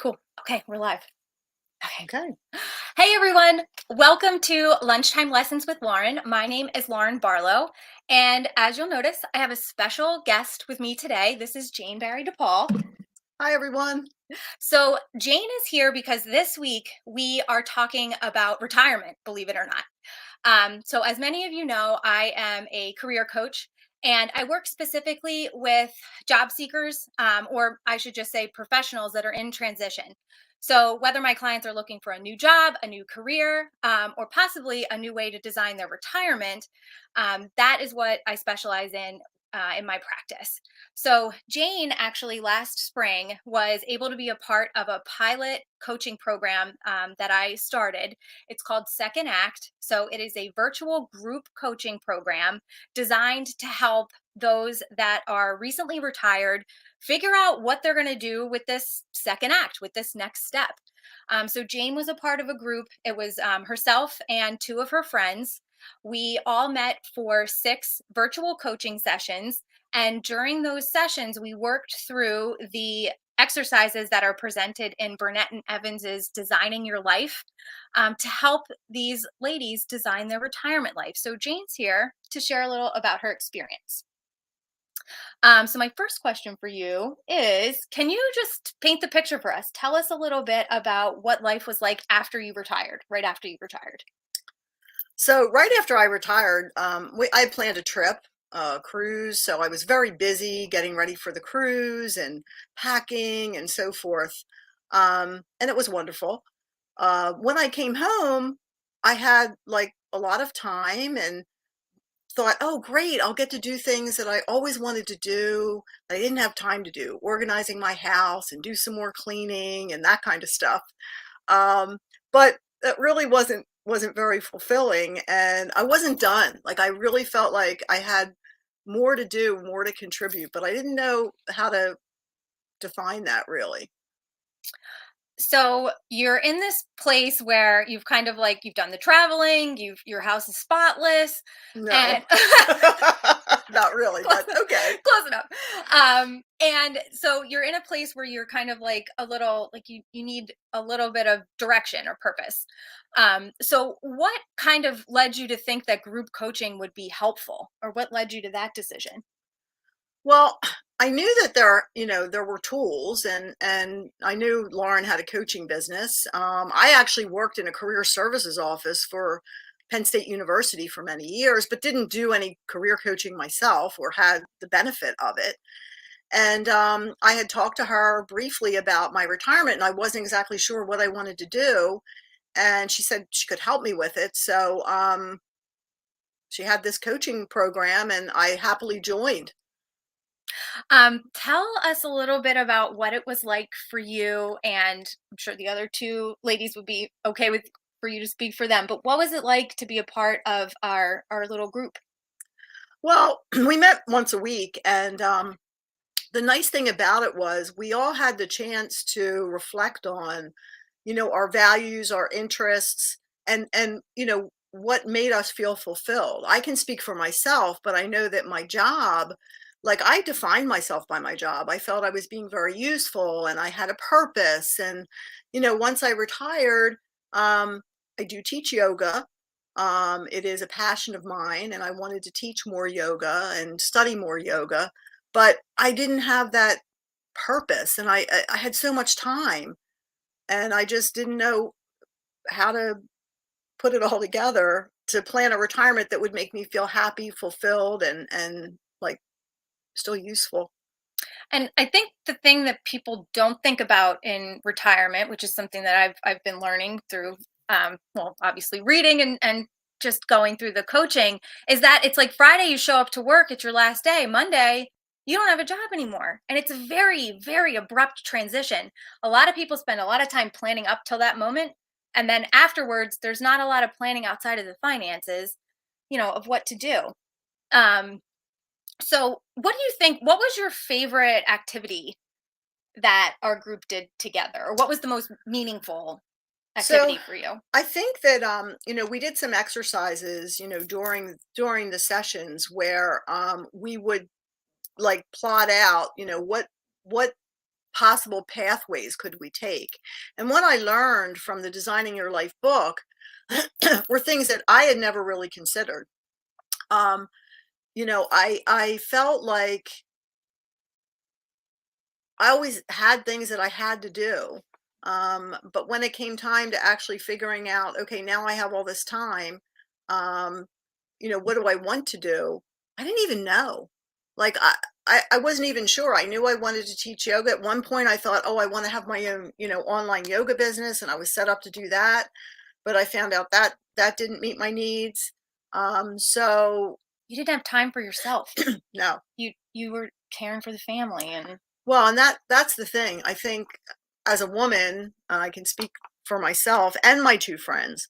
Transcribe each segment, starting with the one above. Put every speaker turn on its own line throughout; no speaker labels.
Cool. Okay, we're live. Okay.
Okay.
Hey everyone, welcome to Lunchtime Lessons with Lauren. My name is Lauren Barlow, and as you'll notice, I have a special guest with me today. This is Jane Barry DePaul.
Hi, everyone.
So, Jane is here because this week we are talking about retirement, believe it or not. So, as many of you know, I am a career coach and I work specifically with job seekers, or I should just say professionals that are in transition. So, whether my clients are looking for a new job, a new career, or possibly a new way to design their retirement, that is what I specialize in my practice. So, Jane actually last spring was able to be a part of a pilot coaching program that I started. It's called Second Act. So it is a virtual group coaching program designed to help those that are recently retired figure out what they're going to do with this second act, with this next step. So Jane was a part of a group. It was herself and two of her friends. We all met for 6 virtual coaching sessions. And during those sessions, we worked through the exercises that are presented in Burnett and Evans's Designing Your Life to help these ladies design their retirement life. So Jane's here to share a little about her experience. So my first question for you is, can you just paint the picture for us? Tell us a little bit about what life was like after you retired, right after you retired.
So right after I retired, I planned a trip, a cruise. So I was very busy getting ready for the cruise and packing and so forth. And it was wonderful. When I came home, I had like a lot of time and thought, oh, great, I'll get to do things that I always wanted to do, that I didn't have time to do, organizing my house and do some more cleaning and that kind of stuff. Um, but it really wasn't very fulfilling, and I wasn't done. Like, I really felt like I had more to do, more to contribute, but I didn't know how to define that really.
So you're in this place where you've kind of like you've done the traveling, your house is spotless,
No,
and
not really,
close,
but okay.
close enough. And so you're in a place where you're kind of like a little like you need a little bit of direction or purpose. So what kind of led you to think that group coaching would be helpful, or what led you to that decision?
Well, I knew that there were tools, and I knew Lauren had a coaching business. I actually worked in a career services office for Penn State University for many years, but didn't do any career coaching myself or had the benefit of it. And I had talked to her briefly about my retirement, and I wasn't exactly sure what I wanted to do. And she said she could help me with it. So she had this coaching program, and I happily joined.
Tell us a little bit about what it was like for you, and I'm sure the other two ladies would be okay with for you to speak for them. But what was it like to be a part of our little group?
Well, we met once a week, and the nice thing about it was we all had the chance to reflect on, our values, our interests, and what made us feel fulfilled. I can speak for myself, but I know that my job, like I defined myself by my job. I felt I was being very useful and I had a purpose. And, once I retired, I do teach yoga. It is a passion of mine, and I wanted to teach more yoga and study more yoga, but I didn't have that purpose, and I had so much time, and I just didn't know how to put it all together to plan a retirement that would make me feel happy, fulfilled, and like still useful.
And I think the thing that people don't think about in retirement, which is something that I've been learning through, well, obviously reading and just going through the coaching, is that it's like Friday you show up to work, it's your last day. Monday you don't have a job anymore, and it's a very very abrupt transition. A lot of people spend a lot of time planning up till that moment, and then afterwards there's not a lot of planning outside of the finances, of what to do. Um, so, what do you think? What was your favorite activity that our group did together? Or what was the most meaningful
So
activity for you?
I think that we did some exercises, during the sessions where we would like plot out, what possible pathways could we take? And what I learned from the Designing Your Life book were things that I had never really considered. Um, I felt like I always had things that I had to do. But when it came time to actually figuring out, okay, now I have all this time, um, what do I want to do? I didn't even know. Like I wasn't even sure. I knew I wanted to teach yoga. At one point I thought, oh, I want to have my own, online yoga business, and I was set up to do that. But I found out that that didn't meet my needs. So
You didn't have time for yourself.
no.
You were caring for the family and
Well, and that's the thing. I think as a woman, I can speak for myself and my two friends.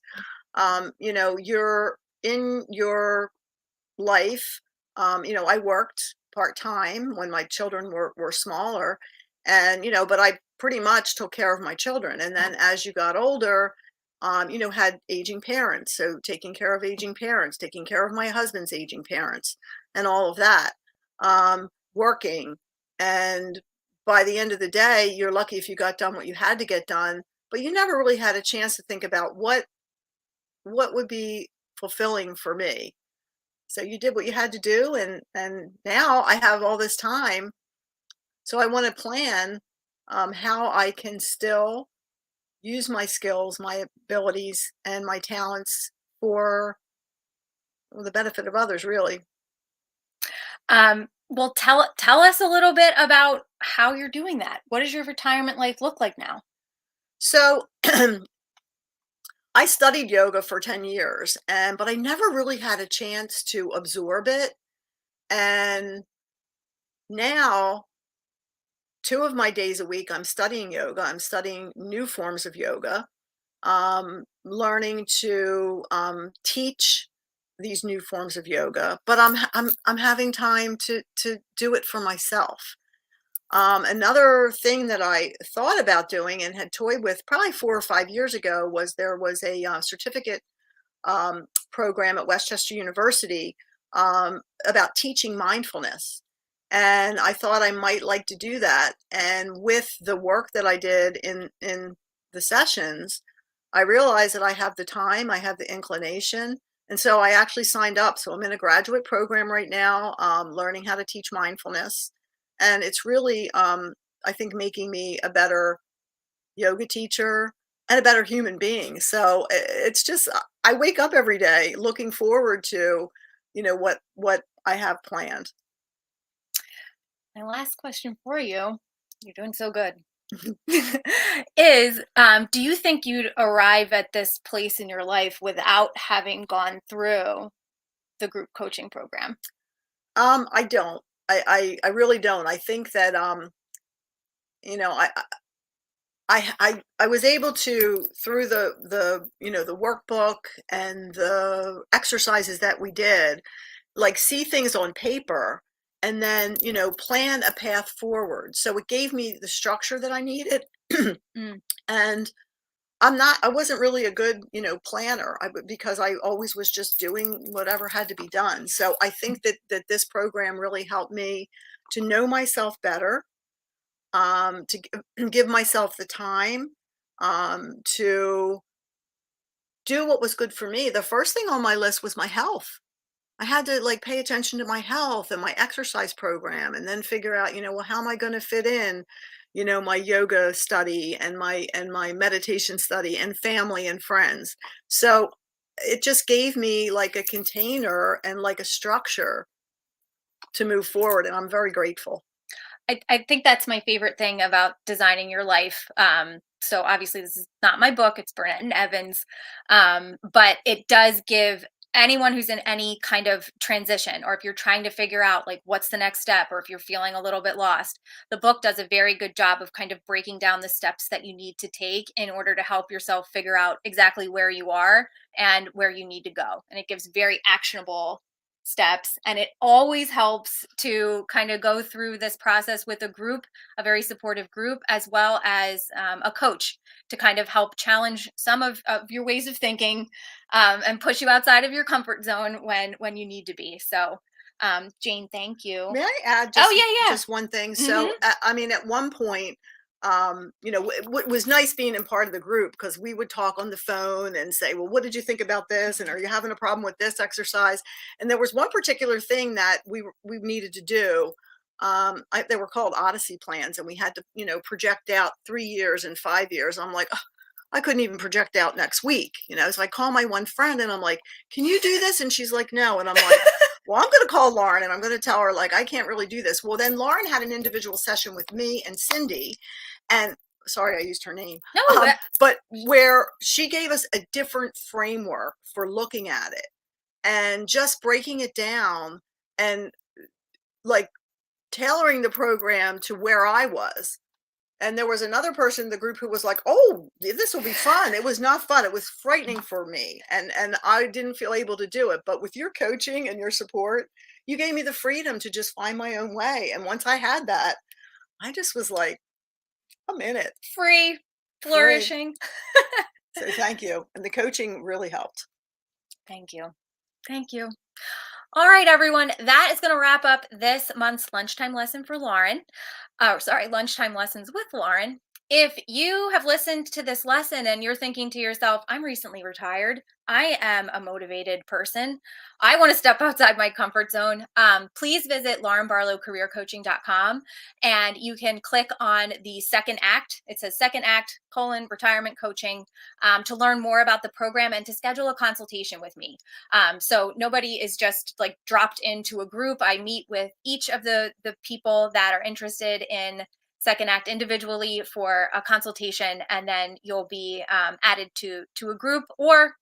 You're in your life. I worked part-time when my children were smaller, and but I pretty much took care of my children. And then as you got older, had aging parents. So taking care of aging parents, taking care of my husband's aging parents, and all of that. Working. And by the end of the day, you're lucky if you got done what you had to get done, but you never really had a chance to think about what would be fulfilling for me. So you did what you had to do, and now I have all this time, so I want to plan how I can still use my skills, my abilities, and my talents for the benefit of others, really.
well, tell us a little bit about how you're doing that. What does your retirement life look like now?
So I studied yoga for 10 years, and but I never really had a chance to absorb it. And now 2 of my days a week I'm studying yoga. I'm studying new forms of yoga, learning to teach these new forms of yoga, but I'm having time to do it for myself. Another thing that I thought about doing and had toyed with probably 4 or 5 years ago was there was a certificate program at Westchester University about teaching mindfulness. And I thought I might like to do that. And with the work that I did in the sessions, I realized that I have the time, I have the inclination. And so I actually signed up. So I'm in a graduate program right now, learning how to teach mindfulness. And it's really, I think, making me a better yoga teacher and a better human being. So it's just I wake up every day looking forward to, what I have planned.
My last question for you, you're doing so good, is do you think you'd arrive at this place in your life without having gone through the group coaching program?
I don't. I really don't. I think that you know, I was able to, through the workbook and the exercises that we did, like, see things on paper and then, plan a path forward. So it gave me the structure that I needed.
Mm.
And I wasn't really a good, planner. Because I always was just doing whatever had to be done. So I think that this program really helped me to know myself better, give myself the time, to do what was good for me. The first thing on my list was my health. I had to, like, pay attention to my health and my exercise program, and then figure out, well, how am I going to fit in, my yoga study and my meditation study and family and friends. So it just gave me like a container and like a structure to move forward, and I'm very grateful.
I think that's my favorite thing about designing your life. So obviously this is not my book, it's Burnett and Evans. But it does give anyone who's in any kind of transition, or if you're trying to figure out like what's the next step, or if you're feeling a little bit lost, the book does a very good job of kind of breaking down the steps that you need to take in order to help yourself figure out exactly where you are and where you need to go. And it gives very actionable steps, and it always helps to kind of go through this process with a group, a very supportive group, as well as a coach to kind of help challenge some of your ways of thinking, and push you outside of your comfort zone when you need to be. So Jane, thank you.
May I add
Oh
just
yeah,
just one thing?
yeah.
So, I mean, at one point, What was nice being in part of the group because we would talk on the phone and say, well, what did you think about this? And are you having a problem with this exercise? And there was one particular thing that we needed to do. They were called Odyssey plans, and we had to, project out 3 years and 5 years. I'm like, I couldn't even project out next week, So I call my one friend and I'm like, can you do this? And she's like, no. And I'm like, well, I'm going to call Lauren and I'm going to tell her, like, I can't really do this. Well, then Lauren had an individual session with me and Cindy. And sorry, I used her name.
No,
But where she gave us a different framework for looking at it and just breaking it down and like tailoring the program to where I was. And there was another person in the group who was like, oh, this will be fun. It was not fun. It was frightening for me. And I didn't feel able to do it. But with your coaching and your support, you gave me the freedom to just find my own way. And once I had that, I just was like, I'm in it.
free,
Free.
flourishing.
So thank you. And the coaching really helped.
Thank you. Thank you. All right, everyone. That is going to wrap up this month's lunchtime lesson for Lauren. Sorry, lunchtime lessons with Lauren. If you have listened to this lesson and you're thinking to yourself, I'm recently retired, I am a motivated person, I want to step outside my comfort zone, please visit laurenbarlowcareercoaching.com and you can click on the second act. It says second act, retirement coaching, to learn more about the program and to schedule a consultation with me. So nobody is just like dropped into a group. I meet with each of the people that are interested in second act individually for a consultation, and then you'll be added to a group, or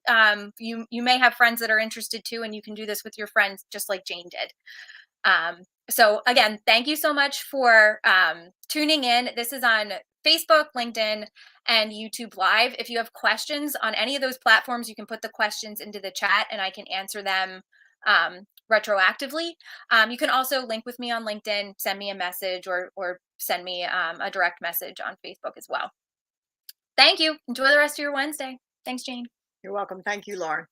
you may have friends that are interested too, and you can do this with your friends just like Jane did. So again, thank you so much for tuning in. This is on Facebook, LinkedIn, and YouTube Live. If you have questions on any of those platforms, you can put the questions into the chat and I can answer them retroactively. You can also link with me on LinkedIn, send me a message, or send me a direct message on Facebook as well. Thank you. Enjoy the rest of your Wednesday. Thanks, Jane.
You're welcome. Thank you, Lauren.